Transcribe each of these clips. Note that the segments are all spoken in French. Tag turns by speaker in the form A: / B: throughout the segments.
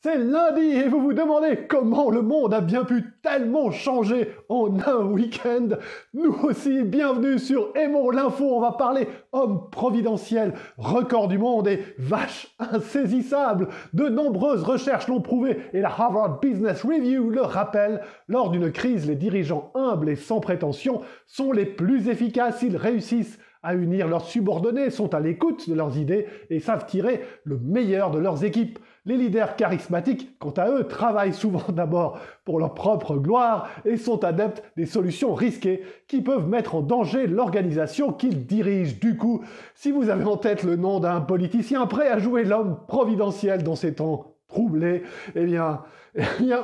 A: C'est lundi et vous vous demandez comment le monde a bien pu tellement changer en un week-end. Nous aussi, bienvenue sur Aimons l'info. On va parler homme providentiel, record du monde et vache insaisissable. De nombreuses recherches l'ont prouvé et la Harvard Business Review le rappelle. Lors d'une crise, les dirigeants humbles et sans prétention sont les plus efficaces. Ils réussissent à unir leurs subordonnés, sont à l'écoute de leurs idées et savent tirer le meilleur de leurs équipes. Les leaders charismatiques, quant à eux, travaillent souvent d'abord pour leur propre gloire et sont adeptes des solutions risquées qui peuvent mettre en danger l'organisation qu'ils dirigent. Du coup, si vous avez en tête le nom d'un politicien prêt à jouer l'homme providentiel dans ces temps troublés, eh bien,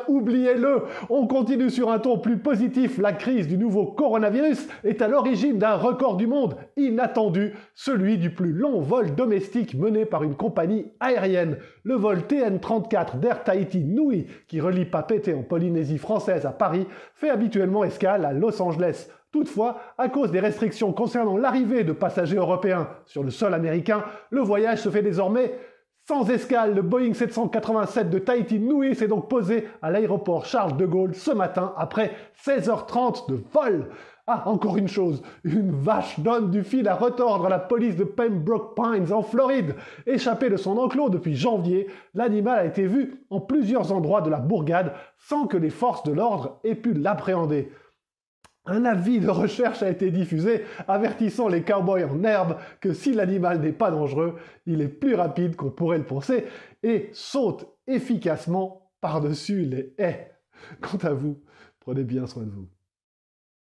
A: oubliez-le. On continue sur un ton plus positif. La crise du nouveau coronavirus est à l'origine d'un record du monde inattendu, celui du plus long vol domestique mené par une compagnie aérienne. Le vol TN34 d'Air Tahiti Nui, qui relie Papeete en Polynésie française à Paris, fait habituellement escale à Los Angeles. Toutefois, à cause des restrictions concernant l'arrivée de passagers européens sur le sol américain, le voyage se fait désormais sans escale. Le Boeing 787 de Tahiti Nui s'est donc posé à l'aéroport Charles de Gaulle ce matin après 16h30 de vol. Ah, encore une chose, une vache donne du fil à retordre à la police de Pembroke Pines en Floride. Échappé de son enclos depuis janvier, l'animal a été vu en plusieurs endroits de la bourgade sans que les forces de l'ordre aient pu l'appréhender. Un avis de recherche a été diffusé avertissant les cowboys en herbe que si l'animal n'est pas dangereux, il est plus rapide qu'on pourrait le penser et saute efficacement par-dessus les haies. Quant à vous, prenez bien soin de vous.